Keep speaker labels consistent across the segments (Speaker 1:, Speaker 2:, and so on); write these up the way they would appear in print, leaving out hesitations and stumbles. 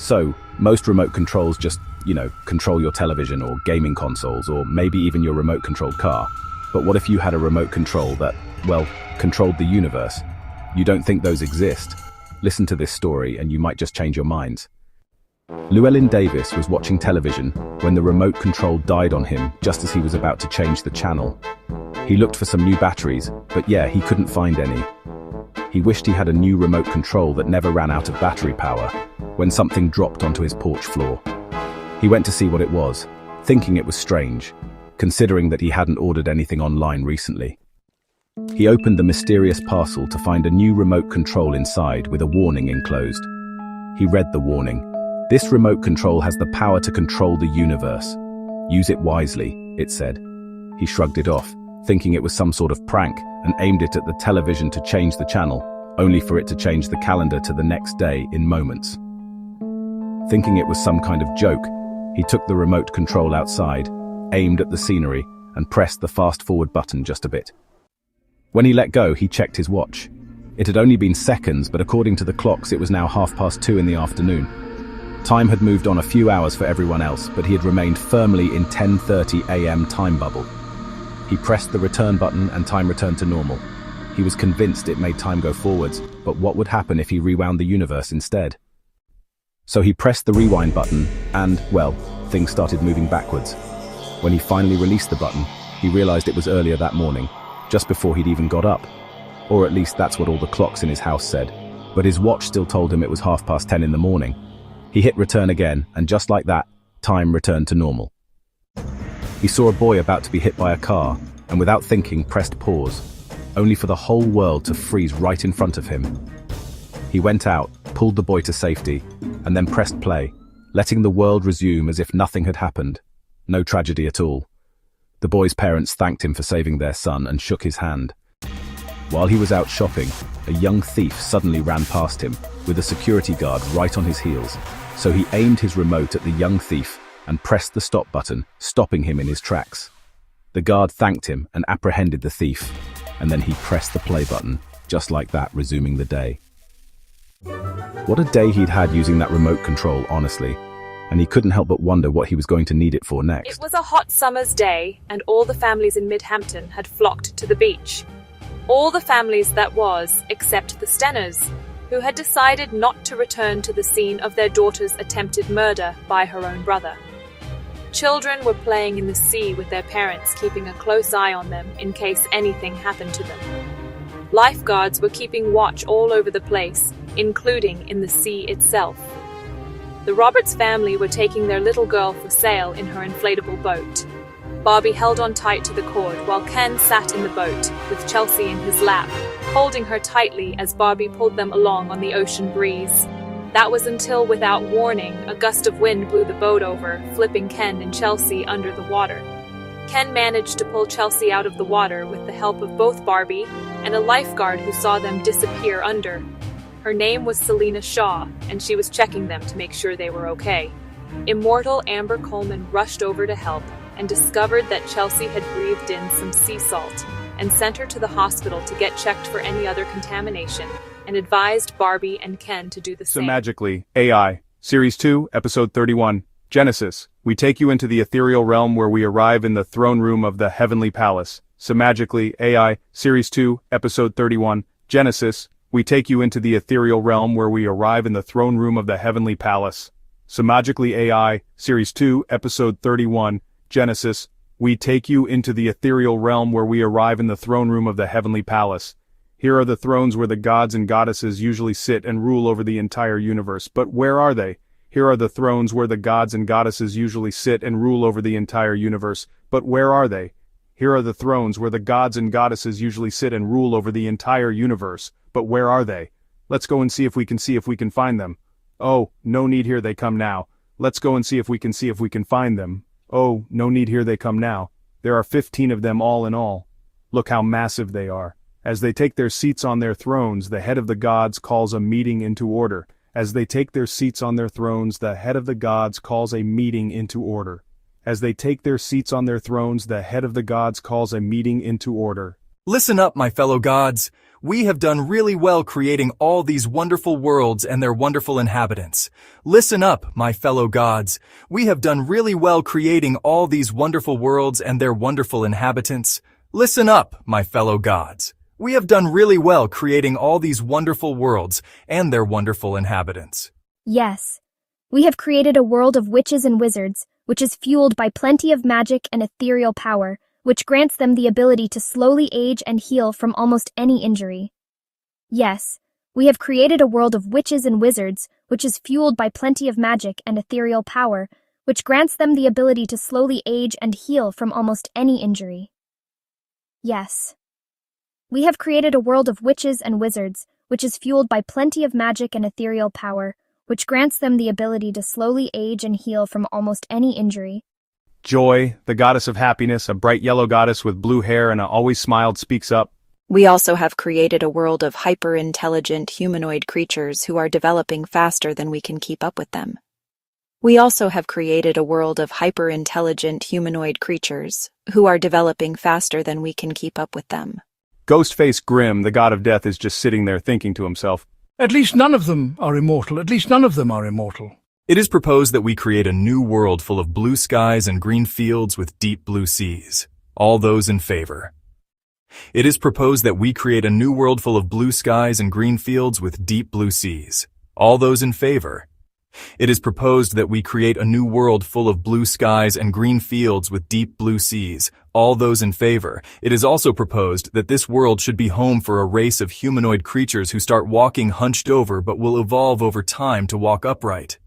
Speaker 1: So, most remote controls just, control your television or gaming consoles, or maybe even your remote-controlled car. But what if you had a remote control that, controlled the universe? You don't think those exist? Listen to this story and you might just change your minds. Llewellyn Davis was watching television when the remote control died on him just as he was about to change the channel. He looked for some new batteries, but he couldn't find any. He wished he had a new remote control that never ran out of battery power, when something dropped onto his porch floor. He went to see what it was, thinking it was strange, considering that he hadn't ordered anything online recently. He opened the mysterious parcel to find a new remote control inside with a warning enclosed. He read the warning. This remote control has the power to control the universe. Use it wisely, it said. He shrugged it off, thinking it was some sort of prank, and aimed it at the television to change the channel, only for it to change the calendar to the next day in moments. Thinking it was some kind of joke, he took the remote control outside, aimed at the scenery, and pressed the fast-forward button just a bit. When he let go, he checked his watch. It had only been seconds, but according to the clocks, it was now 2:30 in the afternoon. Time had moved on a few hours for everyone else, but he had remained firmly in 10:30 a.m. time bubble. He pressed the return button and time returned to normal. He was convinced it made time go forwards, but what would happen if he rewound the universe instead? So he pressed the rewind button and, things started moving backwards. When he finally released the button, he realized it was earlier that morning, just before he'd even got up. Or at least that's what all the clocks in his house said, but his watch still told him it was 10:30 in the morning. He hit return again, and just like that, time returned to normal. He saw a boy about to be hit by a car, and without thinking pressed pause, only for the whole world to freeze right in front of him. He went out, pulled the boy to safety, and then pressed play, letting the world resume as if nothing had happened. No tragedy at all. The boy's parents thanked him for saving their son and shook his hand. While he was out shopping, a young thief suddenly ran past him, with a security guard right on his heels. So he aimed his remote at the young thief and pressed the stop button, stopping him in his tracks. The guard thanked him and apprehended the thief, and then he pressed the play button, just like that, resuming the day. What a day he'd had using that remote control, honestly, and he couldn't help but wonder what he was going to need it for next.
Speaker 2: It was a hot summer's day, and all the families in Midhampton had flocked to the beach. All the families that was, except the Stenners, who had decided not to return to the scene of their daughter's attempted murder by her own brother. Children were playing in the sea with their parents, keeping a close eye on them in case anything happened to them. Lifeguards were keeping watch all over the place, including in the sea itself. The Roberts family were taking their little girl for sail in her inflatable boat. Bobby held on tight to the cord while Ken sat in the boat, with Chelsea in his lap, holding her tightly as Bobby pulled them along on the ocean breeze. That was until, without warning, a gust of wind blew the boat over, flipping Ken and Chelsea under the water. Ken managed to pull Chelsea out of the water with the help of both Barbie and a lifeguard who saw them disappear under. Her name was Selena Shaw, and she was checking them to make sure they were okay. Immortal Amber Coleman rushed over to help and discovered that Chelsea had breathed in some sea salt and sent her to the hospital to get checked for any other contamination, and advised Barbie and Ken to do the same.
Speaker 3: Semajically AI Series 2, Episode 31, Genesis. We take you into the ethereal realm where we arrive in the throne room of the heavenly palace. Semajically AI Series 2, Episode 31, Genesis. We take you into the ethereal realm where we arrive in the throne room of the heavenly palace. Semajically AI Series 2, Episode 31, Genesis. We take you into the ethereal realm where we arrive in the throne room of the heavenly palace. Here are the thrones where the gods and goddesses usually sit and rule over the entire universe. But where are they? Here are the thrones where the gods and goddesses usually sit and rule over the entire universe. But where are they? Here are the thrones where the gods and goddesses usually sit and rule over the entire universe. But where are they? Let's go and see if we can find them. Oh, no need, here they come now. Let's go and see if we can find them. Oh, no need, here they come now. There are 15 of them all in all. Look how massive they are. As they take their seats on their thrones, the head of the gods calls a meeting into order. As they take their seats on their thrones, the head of the gods calls a meeting into order. As they take their seats on their thrones, the head of the gods calls a meeting into order.
Speaker 4: Listen up, my fellow gods. We have done really well creating all these wonderful worlds and their wonderful inhabitants. Listen up, my fellow gods. We have done really well creating all these wonderful worlds and their wonderful inhabitants. Listen up, my fellow gods. We have done really well creating all these wonderful worlds and their wonderful inhabitants.
Speaker 5: Yes. We have created a world of witches and wizards, which is fueled by plenty of magic and ethereal power, which grants them the ability to slowly age and heal from almost any injury. Yes, we have created a world of witches and wizards, which is fueled by plenty of magic and ethereal power, which grants them the ability to slowly age and heal from almost any injury. Yes. We have created a world of witches and wizards, which is fueled by plenty of magic and ethereal power, which grants them the ability to slowly age and heal from almost any injury.
Speaker 3: Joy, the goddess of happiness, a bright yellow goddess with blue hair and always smiled, speaks up.
Speaker 6: We also have created a world of hyper-intelligent humanoid creatures who are developing faster than we can keep up with them. We also have created a world of hyper-intelligent humanoid creatures who are developing faster than we can keep up with them.
Speaker 3: Ghostface Grim, the god of death, is just sitting there thinking to himself,
Speaker 7: At least none of them are immortal. At least none of them are immortal.
Speaker 4: It is proposed that we create a new world full of blue skies and green fields with deep blue seas. All those in favor. It is proposed that we create a new world full of blue skies and green fields with deep blue seas. All those in favor. It is proposed that we create a new world full of blue skies and green fields with deep blue seas. All those in favor. It is also proposed that this world should be home for a race of humanoid creatures who start walking hunched over but will evolve over time to walk upright.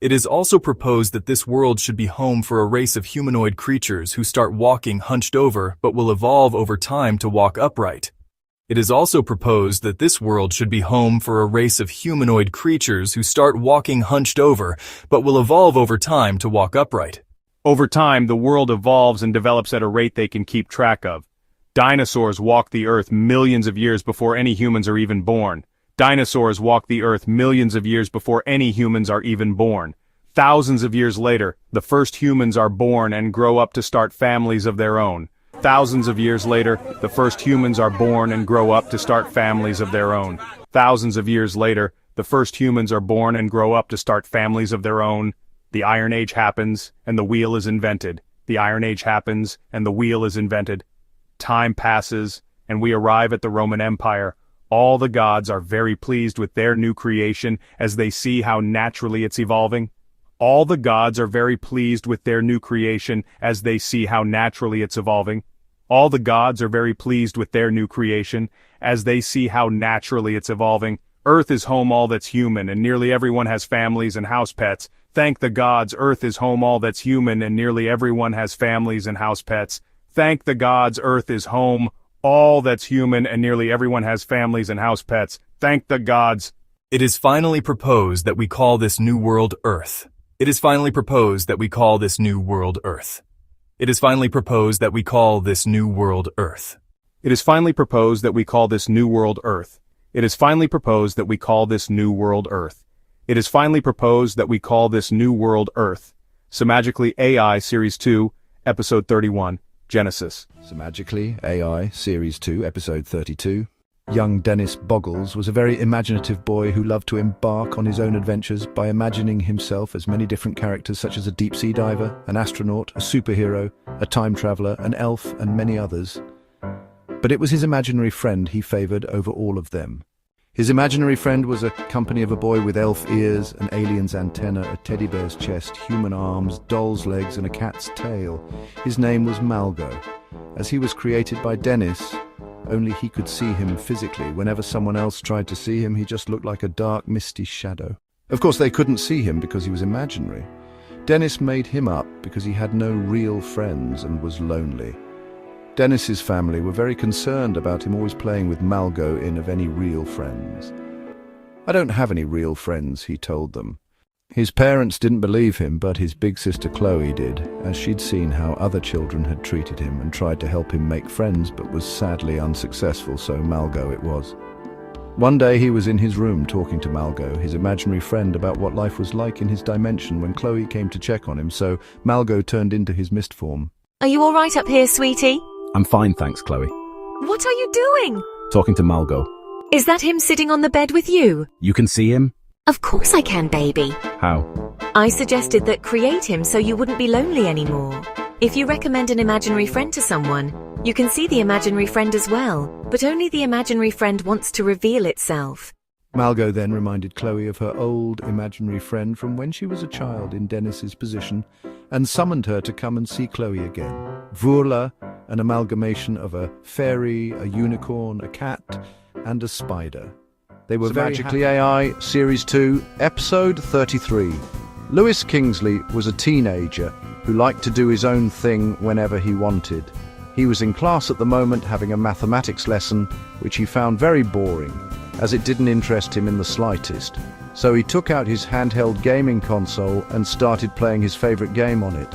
Speaker 4: It is also proposed that this world should be home for a race of humanoid creatures who start walking hunched over but will evolve over time to walk upright. It is also proposed that this world should be home for a race of humanoid creatures who start walking hunched over but will evolve over time to walk upright.
Speaker 3: over time, the world evolves and develops at a rate they can keep track of. Dinosaurs walk the earth millions of years before any humans are even born. Dinosaurs walk the earth millions of years before any humans are even born. Thousands of years later, the first humans are born and grow up to start families of their own. Thousands of years later, the first humans are born and grow up to start families of their own. Thousands of years later, the first humans are born and grow up to start families of their own. The Iron Age happens, and the wheel is invented. The Iron Age happens, and the wheel is invented. Time passes, and we arrive at the Roman Empire. All the gods are very pleased with their new creation as they see how naturally it's evolving. All the gods are very pleased with their new creation as they see how naturally it's evolving. All the gods are very pleased with their new creation as they see how naturally it's evolving. Earth is home all that's human, and nearly everyone has families and house pets. Thank the gods, Earth is home all that's human, and nearly everyone has families and house pets. Thank the gods, Earth is home all that's human, and nearly everyone has families and house pets. Thank the gods.
Speaker 4: It is finally proposed that we call this new world Earth. It is finally proposed that we call this new world Earth. It is finally proposed that we call this new world Earth.
Speaker 3: It is finally proposed that we call this new world Earth. It is finally proposed that we call this new world Earth. It is finally proposed that we call this new world Earth. Semajically AI Series 2, Episode 31, Genesis.
Speaker 1: Semajically AI Series 2, Episode 32. Young Dennis Boggles was a very imaginative boy who loved to embark on his own adventures by imagining himself as many different characters such as a deep-sea diver, an astronaut, a superhero, a time traveler, an elf, and many others. But it was his imaginary friend he favored over all of them. His imaginary friend was a company of a boy with elf ears, an alien's antenna, a teddy bear's chest, human arms, doll's legs, and a cat's tail. His name was Malgo. As he was created by Dennis, only he could see him physically. Whenever someone else tried to see him, he just looked like a dark, misty shadow. Of course, they couldn't see him because he was imaginary. Dennis made him up because he had no real friends and was lonely. Dennis's family were very concerned about him always playing with Malgo in of any real friends. "I don't have any real friends," he told them. His parents didn't believe him, but his big sister Chloe did, as she'd seen how other children had treated him and tried to help him make friends, but was sadly unsuccessful, so Malgo it was. One day he was in his room talking to Malgo, his imaginary friend, about what life was like in his dimension when Chloe came to check on him, so Malgo turned into his mist form.
Speaker 8: Are you all right up here, sweetie?
Speaker 1: I'm fine, thanks, Chloe.
Speaker 8: What are you doing?
Speaker 1: Talking to Malgo.
Speaker 8: Is that him sitting on the bed with you?
Speaker 1: You can see him?
Speaker 8: Of course I can, baby.
Speaker 1: How?
Speaker 8: I suggested that create him so you wouldn't be lonely anymore. If you recommend an imaginary friend to someone, you can see the imaginary friend as well, but only the imaginary friend wants to reveal itself.
Speaker 7: Malgo then reminded Chloe of her old imaginary friend from when she was a child in Dennis's position and summoned her to come and see Chloe again. Vurla, an amalgamation of a fairy, a unicorn, a cat, and a spider. They were Semajically AI Series 2, Episode 33. Lewis Kingsley was a teenager who liked to do his own thing whenever he wanted. He was in class at the moment having a mathematics lesson, which he found very boring, as it didn't interest him in the slightest. So he took out his handheld gaming console and started playing his favorite game on it.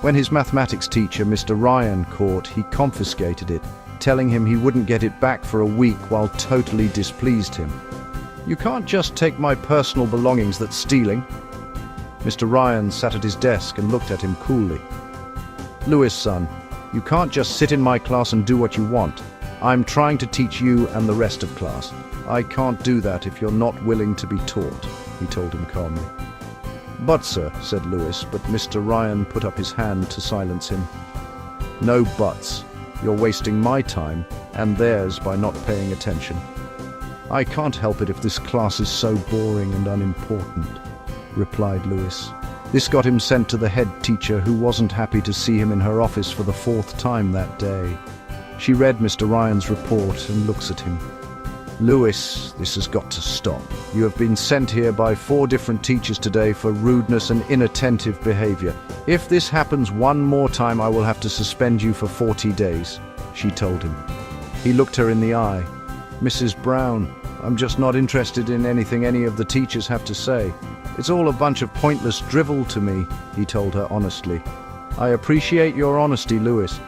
Speaker 7: When his mathematics teacher, Mr. Ryan, caught, he confiscated it, telling him he wouldn't get it back for a week while totally displeased him. "You can't just take my personal belongings, that's stealing." Mr. Ryan sat at his desk and looked at him coolly. "Lewis, son, you can't just sit in my class and do what you want. I'm trying to teach you and the rest of class. I can't do that if you're not willing to be taught," he told him calmly. "But, sir," said Lewis, but Mr. Ryan put up his hand to silence him. "No buts. You're wasting my time and theirs by not paying attention. I can't help it if this class is so boring and unimportant," replied Lewis. This got him sent to the head teacher, who wasn't happy to see him in her office for the 4th time that day. She read Mr. Ryan's report and looks at him. "Lewis, this has got to stop. You have been sent here by 4 different teachers today for rudeness and inattentive behavior. If this happens one more time, I will have to suspend you for 40 days, she told him. He looked her in the eye. "Mrs. Brown, I'm just not interested in anything any of the teachers have to say. It's all a bunch of pointless drivel to me," he told her honestly. "I appreciate your honesty, Lewis,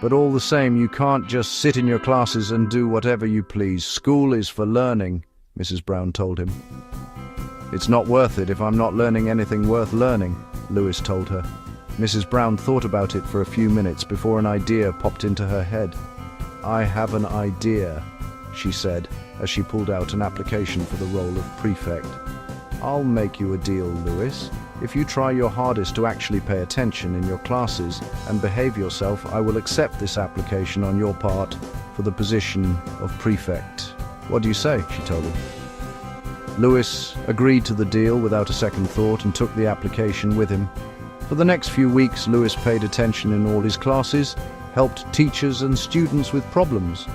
Speaker 7: but all the same, you can't just sit in your classes and do whatever you please. School is for learning," Mrs. Brown told him. "It's not worth it if I'm not learning anything worth learning," Lewis told her. Mrs. Brown thought about it for a few minutes before an idea popped into her head. "I have an idea," she said, as she pulled out an application for the role of prefect. "I'll make you a deal, Lewis. If you try your hardest to actually pay attention in your classes and behave yourself, I will accept this application on your part for the position of prefect. What do you say?" she told him. Lewis agreed to the deal without a second thought and took the application with him. For the next few weeks, Lewis paid attention in all his classes, helped teachers and students with problems,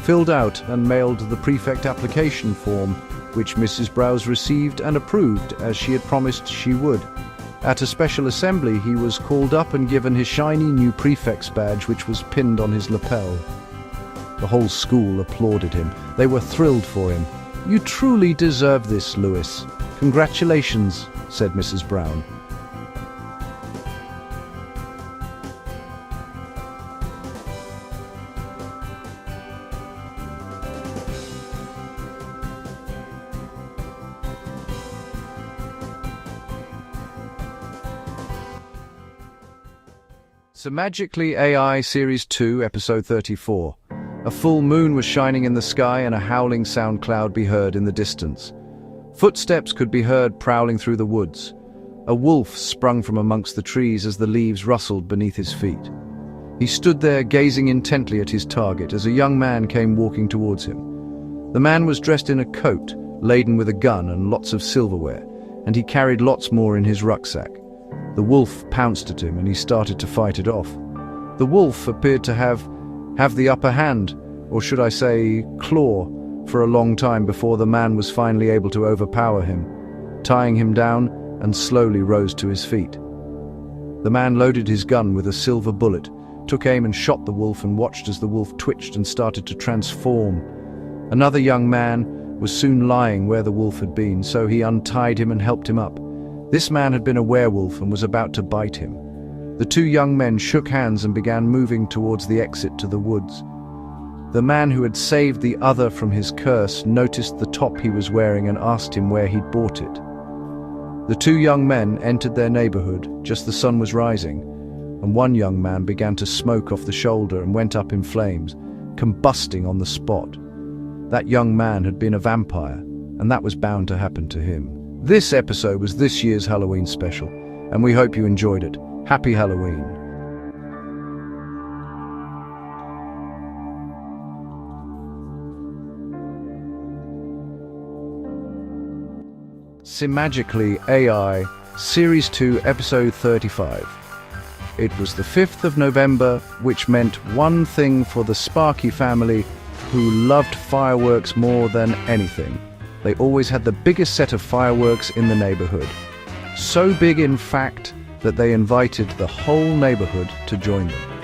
Speaker 7: filled out and mailed the prefect application form, which Mrs. Browse received and approved as she had promised she would. At a special assembly, he was called up and given his shiny new prefect's badge, which was pinned on his lapel. The whole school applauded him. They were thrilled for him. "You truly deserve this, Lewis. Congratulations," said Mrs. Brown. Semajically AI Series 2, Episode 34. A full moon was shining in the sky and a howling sound cloud be heard in the distance. Footsteps could be heard prowling through the woods. A wolf sprung from amongst the trees as the leaves rustled beneath his feet. He stood there gazing intently at his target as a young man came walking towards him. The man was dressed in a coat, laden with a gun and lots of silverware, and he carried lots more in his rucksack. The wolf pounced at him and he started to fight it off. The wolf appeared to have the upper hand, or should I say claw, for a long time before the man was finally able to overpower him, tying him down and slowly rose to his feet. The man loaded his gun with a silver bullet, took aim and shot the wolf, and watched as the wolf twitched and started to transform. Another young man was soon lying where the wolf had been, so he untied him and helped him up. This man had been a werewolf and was about to bite him. The 2 young men shook hands and began moving towards the exit to the woods. The man who had saved the other from his curse noticed the top he was wearing and asked him where he'd bought it. The 2 young men entered their neighborhood just the sun was rising, and one young man began to smoke off the shoulder and went up in flames, combusting on the spot. That young man had been a vampire, and that was bound to happen to him. This episode was this year's Halloween special, and we hope you enjoyed it. Happy Halloween. Semajically AI Series 2, Episode 35. It was the 5th of November, which meant one thing for the Sparky family, who loved fireworks more than anything. They always had the biggest set of fireworks in the neighborhood. So big, in fact, that they invited the whole neighborhood to join them.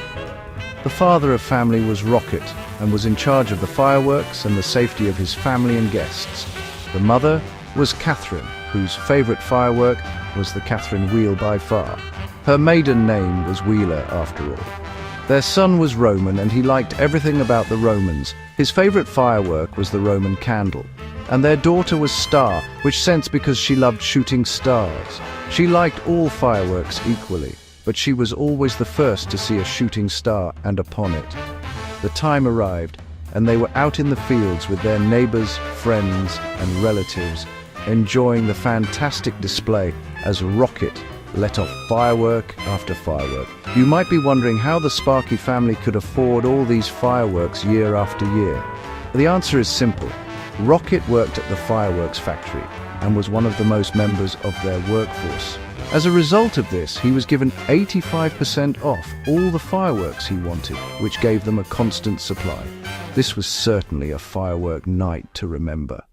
Speaker 7: The father of family was Rocket and was in charge of the fireworks and the safety of his family and guests. The mother was Catherine, whose favorite firework was the Catherine Wheel by far. Her maiden name was Wheeler, after all. Their son was Roman, and he liked everything about the Romans. His favorite firework was the Roman candle. And their daughter was Star, which sense because she loved shooting stars. She liked all fireworks equally, but she was always the first to see a shooting star and upon it. The time arrived, and they were out in the fields with their neighbors, friends, and relatives, enjoying the fantastic display as Rocket let off firework after firework. You might be wondering how the Sparky family could afford all these fireworks year after year. The answer is simple. Rocket worked at the fireworks factory and was one of the most members of their workforce. As a result of this, he was given 85% off all the fireworks he wanted, which gave them a constant supply. This was certainly a firework night to remember.